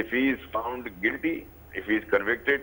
if he is found guilty, if he is convicted,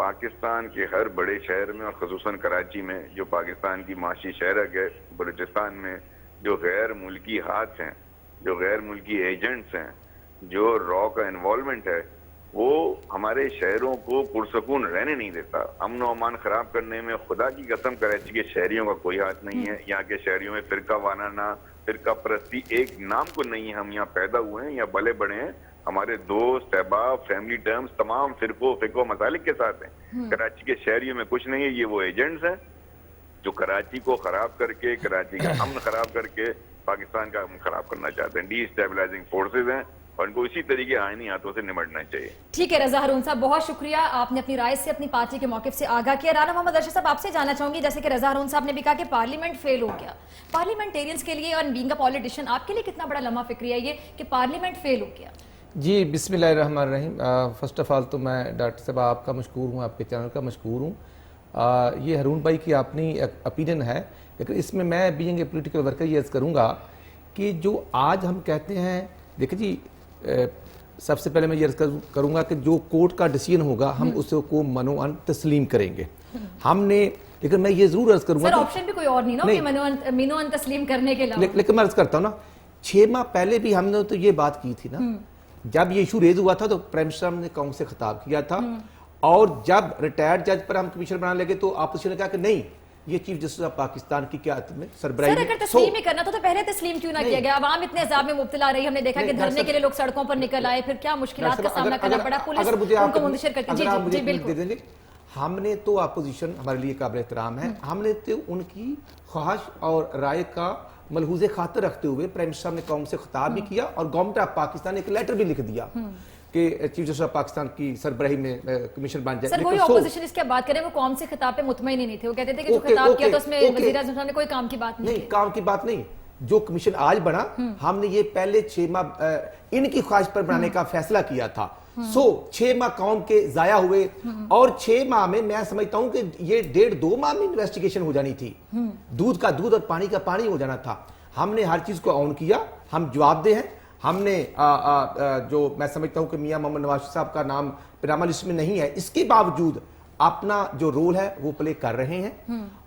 Pakistan کے ہر بڑے شہر میں اور خصوصاً کراچی میں جو پاکستان کی معاشی شہرک ہے، بلوچستان میں جو غیر ملکی ہاتھ ہیں، جو غیر ملکی ایجنٹس ہیں، جو را کا انوالومنٹ ہے، وہ ہمارے شہروں کو پرسکون رہنے نہیں دیتا. امن و امان خراب کرنے میں خدا کی قسم کراچی کے شہریوں کا کوئی ہاتھ نہیں ہے. یہاں کے شہریوں میں فرقہ وارانہ، فرقہ پرستی ایک نام کو نہیں ہے. ہم یہاں پیدا ہوئے ہیں، یہاں بلے بڑے ہیں. ہمارے دوست، احباب، فیملی ٹرمز تمام فرقوں مسالک کے ساتھ ہیں. کراچی کے شہریوں میں کچھ نہیں ہے. یہ وہ ایجنٹس ہیں جو کراچی کو خراب کر کے، کراچی کا امن خراب کر کے پاکستان کا امن خراب کرنا چاہتے ہیں. ڈی اسٹیبلائزنگ فورسز ہیں اور ان کو اسی طریقے آئینی ہاتھوں سے نمٹنا چاہیے. ٹھیک ہے رضا ہارون صاحب، بہت شکریہ، آپ نے اپنی رائے سے اپنی پارٹی کے موقف سے آگاہ کیا. رانا محمد ارشد صاحب، آپ سے جاننا چاہوں گی، جیسے کہ رضا ہارون صاحب نے بھی کہا کہ پارلیمنٹ فیل ہو گیا، پارلیمنٹیرینز کے لیے اور بینگ اے پولیٹیشین آپ کے لیے کتنا بڑا لمحہ فکری ہے یہ کہ پارلیمنٹ فیل ہو گیا؟ جی بسم اللہ الرحمن الرحیم. فرسٹ آف آل تو میں ڈاکٹر صاحب آپ کا مشکور ہوں، آپ کے چینل کا مشکور ہوں. یہ ہارون بھائی کی اپنی اپینین ہے، لیکن اس میں میں بینگ اے پولیٹیکل ورکر یہ عرض کروں گا کہ جو آج ہم کہتے ہیں، دیکھیں جی، سب سے پہلے میں یہ عرض کروں گا کہ جو کورٹ کا ڈیسیژن ہوگا ہم اسے کو منوان تسلیم کریں گے. ہم نے، لیکن میں یہ ضرور عرض کروں گا سر آپشن بھی کوئی اور نہیں نا کہ منوان تسلیم کرنے کے علاوہ. لیکن میں عرض کرتا ہوں نا، 6 ماہ پہلے بھی ہم نے تو یہ بات کی تھی نا، جب یہ ایشو ریز ہوا تھا تو پرائم منسٹر نے قوم سے خطاب کیا تھا، اور جب ریٹائرڈ جج پر ہم کمیشن بنانے لگے تو اپوزیشن نے کہا کہ نہیں، یہ چیف جسٹس آف پاکستان کی قیادت میں سربراہی سر اگر تسلیم ہی کرنا تو پہلے تسلیم کیوں نہ کیا گیا؟ عوام اتنے عذاب میں مبتلا رہی، ہم نے دیکھا کہ دھرنے کے لیے لوگ سڑکوں پر نکل آئے، پھر کیا مشکلات کا سامنا کرنا پڑا، پولیس ان کو منتشر کرتی. جی جی بالکل. ہم نے تو اپوزیشن ہمارے لیے قابل احترام ہے، ہم نے تو ان کی خواہش اور رائے کا ملحوظ خاطر رکھتے ہوئے پرائم منسٹر نے قوم سے خطاب بھی کیا اور گورنمنٹ آف پاکستان نے ایک لیٹر بھی لکھ دیا کہ چیف جسٹس آف پاکستان کی سربراہی میں کمیشن بن جائے. سر کوئی اپوزیشن اس کے بات کرے، وہ قوم سے خطاب پہ مطمئن ہی نہیں تھے، وہ کہتے تھے کہ جو خطاب کیا تو اس میں وزیر اعظم صاحب نے کوئی کام کی بات نہیں کی. کام کی بات نہیں، جو کمیشن آج بنا ہم نے یہ پہلے 6 ماہ ان کی خواہش پر بنانے کا فیصلہ کیا تھا. 6 ماہ قوم کے ضائع ہوئے، اور 6 ماہ میں میں سمجھتا ہوں کہ یہ 1.5-2 ماہ میں انویسٹیگیشن ہو جانی تھی. دودھ کا دودھ اور پانی کا پانی ہو جانا تھا. ہم نے ہر چیز کو آن کیا، ہم جواب دہ ہیں. ہم نے جو میں سمجھتا ہوں کہ میاں محمد نواز صاحب کا نام پیناما لسٹ میں نہیں ہے، اس کے باوجود اپنا جو رول ہے وہ پلے کر رہے ہیں.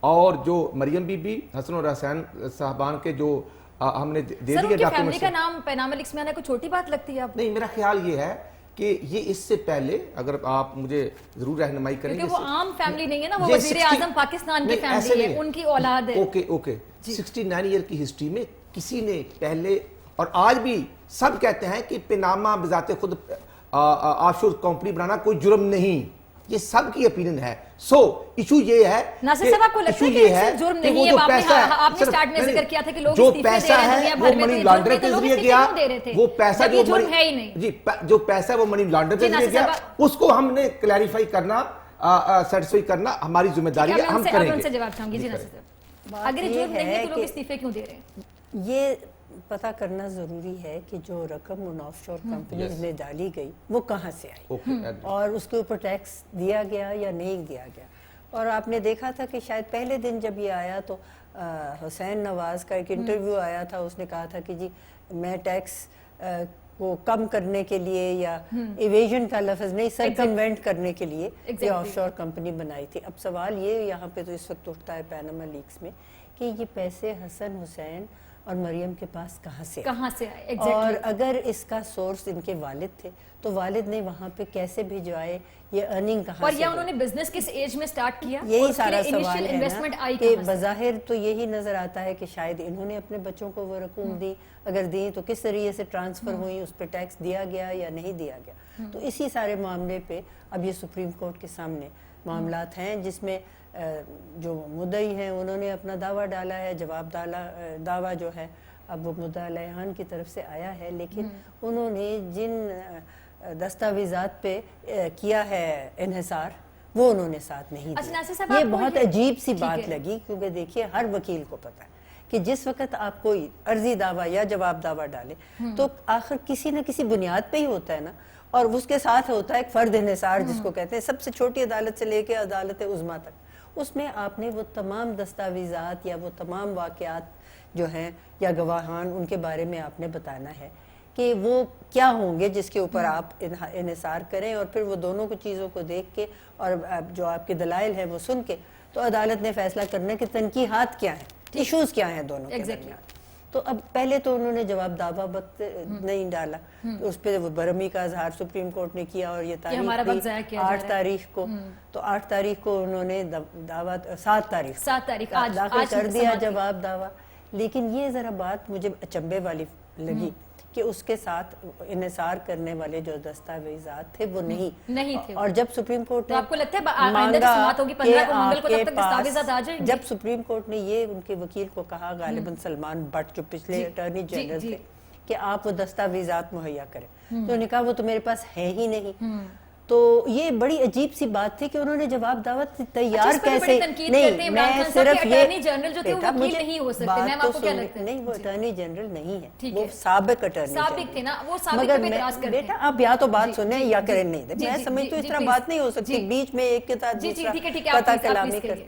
اور جو مریم بی بی، حسن اور حسین صاحبان کے جو ہم نے دے دیا ڈاکومنٹ، فیملی کا نام پیناما لسٹ میں آنا کوئی چھوٹی بات لگتی ہے آپ؟ نہیں، میرا خیال یہ ہے کہ یہ اس سے پہلے اگر آپ مجھے ضرور رہنمائی کریں، کیونکہ وہ عام فیملی نہیں ہے نا، وہ وزیر اعظم پاکستان کی فیملی ہے، ان کی اولاد ہے. اوکے 69 ایئر کی ہسٹری میں کسی نے پہلے، اور آج بھی سب کہتے ہیں کہ پیناما بذات خود آف شور کمپنی بنانا کوئی جرم نہیں، یہ سب کی اپینین ہے. سو ایشو یہ ہے، ناصر صاحب آپ کو لگتا ہے کہ اس جرم نہیں ہے؟ آپ نے سٹارٹ میں ذکر کیا تھا کہ لوگ استعفے دے رہے ہیں دنیا بھر میں، منی لانڈرنگ کے ذریعے گیا، وہ پیسہ جو جرم ہے ہی نہیں. جی، جو پیسہ وہ منی لانڈرنگ کے ذریعے گیا، اس کو ہم نے کلیریفائی کرنا، سیٹسفائی کرنا ہماری ذمہ داری ہے، ہم کریں گے. ان سے جواب چاہوں گی. جی ناصر صاحب، اگر یہ جرم نہیں ہے تو لوگ استعفے کیوں دے رہے ہیں؟ یہ پتہ کرنا ضروری ہے کہ جو رقم ان آف شور کمپنیز میں ڈالی گئی وہ کہاں سے آئی، اور اس کے اوپر ٹیکس دیا گیا یا نہیں دیا گیا. اور آپ نے دیکھا تھا کہ شاید پہلے دن جب یہ آیا تو حسین نواز کا ایک انٹرویو آیا تھا، اس نے کہا تھا کہ جی میں ٹیکس کو کم کرنے کے لیے یا ایویژن کا لفظ نہیں، سرکموینٹ کرنے کے لیے یہ آف شور کمپنی بنائی تھی. اب سوال یہ یہاں پہ تو اس وقت اٹھتا ہے پیناما لیکس میں کہ یہ پیسے حسن حسین اور مریم کے پاس کہاں سے آئے، اور اگر اس کا سورس ان کے والد تھے تو والد نے وہاں پہ کیسے بھیجوائے، یہ ارننگ کہاں سے، اور یا انہوں نے بزنس کس ایج میں سٹارٹ کیا، یہی سارا سوال ہے نا. کہ بظاہر تو یہی نظر آتا ہے کہ شاید انہوں نے اپنے بچوں کو وہ رقم دی، اگر دی تو کس طریقے سے ٹرانسفر ہوئی، اس پہ ٹیکس دیا گیا یا نہیں دیا گیا. تو اسی سارے معاملے پہ اب یہ سپریم کورٹ کے سامنے معاملات ہیں، جس میں جو مدعی ہیں انہوں نے اپنا دعویٰ ڈالا ہے، جواب دعویٰ جو ہے اب وہ مدعا علیہان کی طرف سے آیا ہے، لیکن انہوں نے جن دستاویزات پہ کیا ہے انحصار وہ انہوں نے ساتھ نہیں دیا. یہ بہت عجیب سی بات لگی، کیونکہ دیکھیے ہر وکیل کو پتہ ہے کہ جس وقت آپ کوئی عرضی دعویٰ یا جواب دعویٰ ڈالے تو آخر کسی نہ کسی بنیاد پہ ہی ہوتا ہے نا، اور اس کے ساتھ ہوتا ہے ایک فرد انحصار جس کو کہتے ہیں، سب سے چھوٹی عدالت سے لے کے عدالت عظمیٰ تک. اس میں آپ نے وہ تمام دستاویزات یا وہ تمام واقعات جو ہیں یا گواہان ان کے بارے میں آپ نے بتانا ہے. کہ وہ کیا ہوں گے جس کے اوپر آپ انحصار کریں، اور پھر وہ دونوں کو چیزوں کو دیکھ کے اور جو آپ کے دلائل ہیں وہ سن کے تو عدالت نے فیصلہ کرنے کہ تنقیحات کیا ہیں، ایشوز کیا ہیں دونوں کے درمیان۔ تو اب پہلے تو انہوں نے جواب دعویٰ وقت نہیں ڈالا، اس پہ وہ برہمی کا اظہار سپریم کورٹ نے کیا، اور یہ تاریخ تھی 8 تاریخ کو، تو 8 تاریخ کو انہوں نے دعویٰ 7 تاریخ داخل کر دیا جواب دعویٰ۔ لیکن یہ ذرا بات مجھے اچنبے والی لگی کہ اس کے ساتھ انحصار کرنے والے جو دستاویزات تھے وہ نہیں تھے، اور جب سپریم کورٹ نے آپ کو لگتا ہے آئندہ جو سماعت ہوگی 15 کو منگل کو تب تک دستاویزات آ جائیں گے؟ جب سپریم کورٹ نے یہ ان کے وکیل کو کہا، غالباً سلمان بٹ جو پچھلے اٹارنی جنرل تھے، کہ آپ وہ دستاویزات مہیا کریں، تو انہوں نے کہا وہ تو میرے پاس ہے ہی نہیں۔ تو یہ بڑی عجیب سی بات تھی کہ انہوں نے جواب دعوت تیار کیسے نہیں، میں صرف یہ نہیں، وہ اٹارنی جنرل نہیں ہے، وہ سابق اٹارنی جنرل، مگر بیٹا آپ یا تو بات سنیں یا کریں نہیں دیں، میں سمجھتی ہوں اس طرح بات نہیں ہو سکتی، بیچ میں ایک کے ساتھ دوسرا قطع کلامی کرتے۔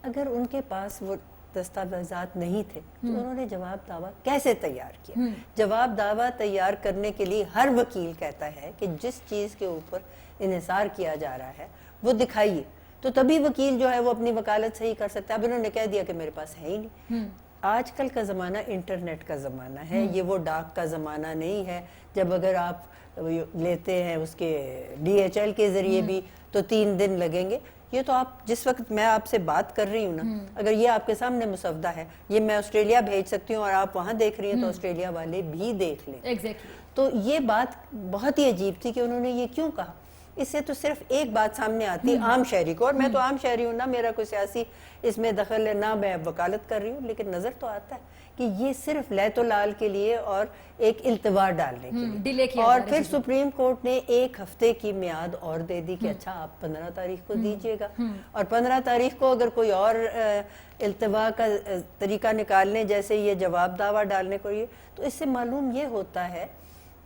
اگر ان کے پاس وہ دستاویزات نہیں تھے تو انہوں نے جواب دعویٰ کیسے تیار کیا؟ جواب دعویٰ تیار کرنے کے لیے ہر وکیل کہتا ہے کہ جس چیز کے اوپر انحصار کیا جا رہا ہے وہ دکھائیے، تو تبھی وکیل جو ہے وہ اپنی وکالت صحیح کر سکتا ہے۔ اب انہوں نے کہہ دیا کہ میرے پاس ہے ہی نہیں۔ آج کل کا زمانہ انٹرنیٹ کا زمانہ ہے، یہ وہ ڈاک کا زمانہ نہیں ہے جب اگر آپ لیتے ہیں اس کے DHL کے ذریعے بھی تو 3 دن لگیں گے۔ یہ تو آپ جس وقت میں آپ سے بات کر رہی ہوں نا، اگر یہ آپ کے سامنے مسودہ ہے، یہ میں آسٹریلیا بھیج سکتی ہوں اور آپ وہاں دیکھ رہی ہیں تو آسٹریلیا والے بھی دیکھ لیں۔ تو یہ بات بہت ہی عجیب تھی کہ انہوں نے یہ کیوں کہا۔ اس سے تو صرف ایک بات سامنے آتی ہے عام شہری کو، اور میں تو عام شہری ہوں، نہ میرا کوئی سیاسی اس میں دخل ہے، نہ میں وکالت کر رہی ہوں، لیکن نظر تو آتا ہے کہ یہ صرف لیت و لال کے لیے اور ایک التوا ڈالنے کے لیے، اور پھر سپریم کورٹ نے 1 ہفتے کی میعاد اور دے دی کہ اچھا آپ 15 تاریخ کو دیجئے گا، اور 15 تاریخ کو اگر کوئی اور التوا کا طریقہ نکال لیں جیسے یہ جواب دعویٰ ڈالنے کو، یہ تو اس سے معلوم یہ ہوتا ہے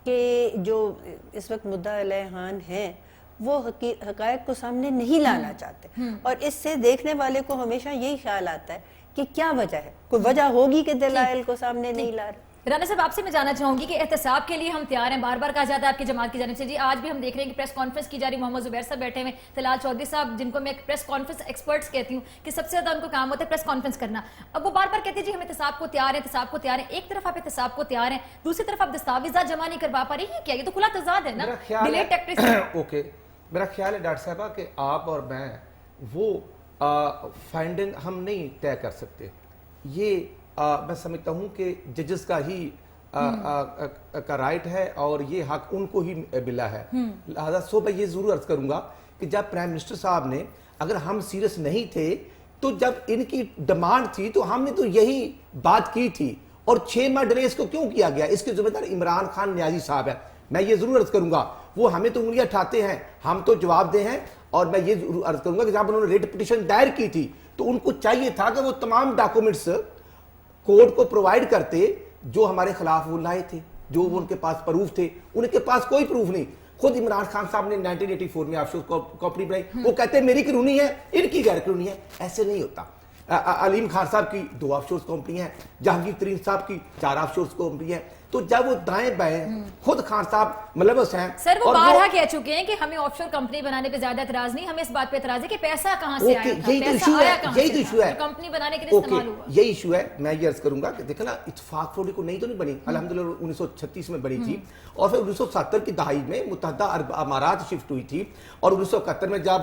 کہ جو اس وقت مدعا علیہ خان ہیں وہ حقائق کو سامنے نہیں لانا چاہتے، اور اس سے دیکھنے والے کو ہمیشہ یہی خیال آتا ہے کہ کیا وجہ ہے، کوئی وجہ ہوگی کہ دلائل کو سامنے نہیں لا رہے۔ رانا صاحب آپ سے میں جاننا چاہوں گی کہ احتساب کے لیے ہم تیار ہیں، بار بار کہا جاتا ہے آپ کی جماعت کی جانب سے، جی آج بھی ہم دیکھ رہے ہیں کہ پریس کانفرنس کی جا رہی، محمد زبیر صاحب بیٹھے ہوئے، طلال چودھری صاحب جن کو میں پریس کانفرنس ایکسپرٹس کہتی ہوں کہ سب سے زیادہ ان کو کام ہوتا ہے پریس کانفرنس کرنا، اب وہ بار بار کہتے ہیں جی ہم احتساب کو تیار ہیں، احتساب کو تیار ہیں۔ ایک طرف آپ احتساب کو تیار ہیں، دوسری طرف آپ دستاویزات جمع نہیں کروا پا رہی ہیں، کیا یہ تو کھلا تضاد ہے نا؟ Delay tactics. اوکے، میرا خیال ہے ڈاکٹر صاحبہ کہ آپ اور میں وہ فائنڈنگ ہم نہیں طے کر سکتے، یہ میں سمجھتا ہوں کہ ججز کا ہی کا رائٹ ہے اور یہ حق ان کو ہی ملا ہے، لہذا میں یہ ضرور عرض کروں گا کہ جب پرائم منسٹر صاحب نے، اگر ہم سیریس نہیں تھے تو جب ان کی ڈیمانڈ تھی تو ہم نے تو یہی بات کی تھی، اور 6 ماہ ڈیلے اس کو کیوں کیا گیا، اس کے ذمہ دار عمران خان نیازی صاحب ہے۔ میں یہ ضرور عرض کروں گا، وہ ہمیں تو انگلیاں اٹھاتے ہیں، ہم تو جواب دے ہیں، اور میں یہ ضرور عرض کروں گا کہ جب انہوں نے ریٹ پٹیشن دائر کی تھی تو ان کو چاہیے تھا کہ وہ تمام ڈاکومنٹس کورٹ کو پرووائڈ کرتے جو ہمارے خلاف وہ لائے تھے، جو ان کے پاس پروف تھے، ان کے پاس کوئی پروف نہیں۔ خود عمران خان صاحب نے 1984 میں آف شور کمپنی بنائی، وہ کہتے ہیں میری قانونی ہے، ان کی غیر قانونی ہے، ایسے نہیں ہوتا۔ علیم خان صاحب کی 2 آف شور کمپنی ہیں، جہانگیر ترین صاحب کی 4 آف شور کمپنی ہیں، تو جب وہ دائیں بائیں خود خان صاحب ملوث ہیں، سر وہ بارہا کہہ چکے ہیں کہ ہمیں آف شور کمپنی بنانے پہ زیادہ اعتراض نہیں، ہمیں اس بات پہ اعتراض ہے کہ پیسہ کہاں سے آیا تھا، پیسہ آیا کہاں سے تھا، کمپنی بنانے کے لیے استعمال ہوا۔ یہی ایشو ہے، میں یہ عرض کروں گا کہ دیکھیں نا، اتفاق فوری کو نہیں تو نہیں بنی، الحمدللہ 1936 میں بنی تھی، اور پھر 1970 کی دہائی میں متحدہ عرب امارات شفٹ ہوئی تھی، اور 1971 میں جب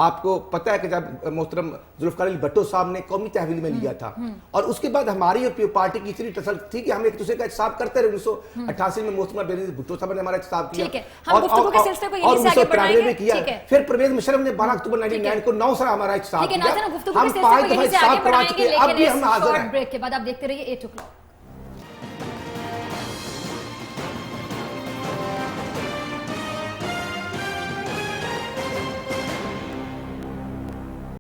آپ کو پتہ ہے کہ جب محترم ذوالفقار علی بھٹو صاحب نے قومی تحویل میں لیا تھا، اور اس کے بعد ہماری اور پیو پارٹی کی اتنی تسلط تھی کہ ہم ایک دوسرے کا احتساب کرتے رہے۔ 1988 میں محترمہ بینظیر بھٹو صاحب نے ہمارا احتساب کیا، اور 1993 میں کیا، پھر پرویز مشرف نے 12 اکتوبر 1999 کو 9 سال ہمارا احتساب کیا، ہم 5 دفعہ احتساب کروا چکے، اب بھی ہم حاضر ہیں۔ بریک کے بعد آپ دیکھتے رہیے 8 o'clock۔